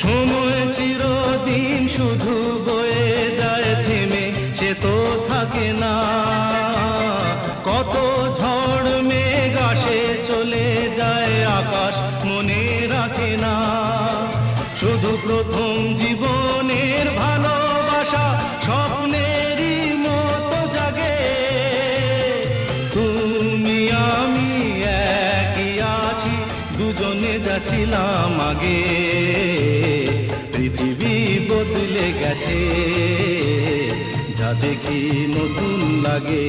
সময় চিরদিন শুধু বয়ে যায় থেমে, সে তো থাকে না। কত ঝড় মেঘ আসে চলে যায়, আকাশ মনে রাখে না। শুধু প্রথম জীবনের ভালোবাসা স্বপ্নেরই মতো জাগে। তুমি আমি একই আছি, দুজনে যাচ্ছিলাম আগে। পৃথিবী বদলে গেছে, যা দেখি নতুন লাগে।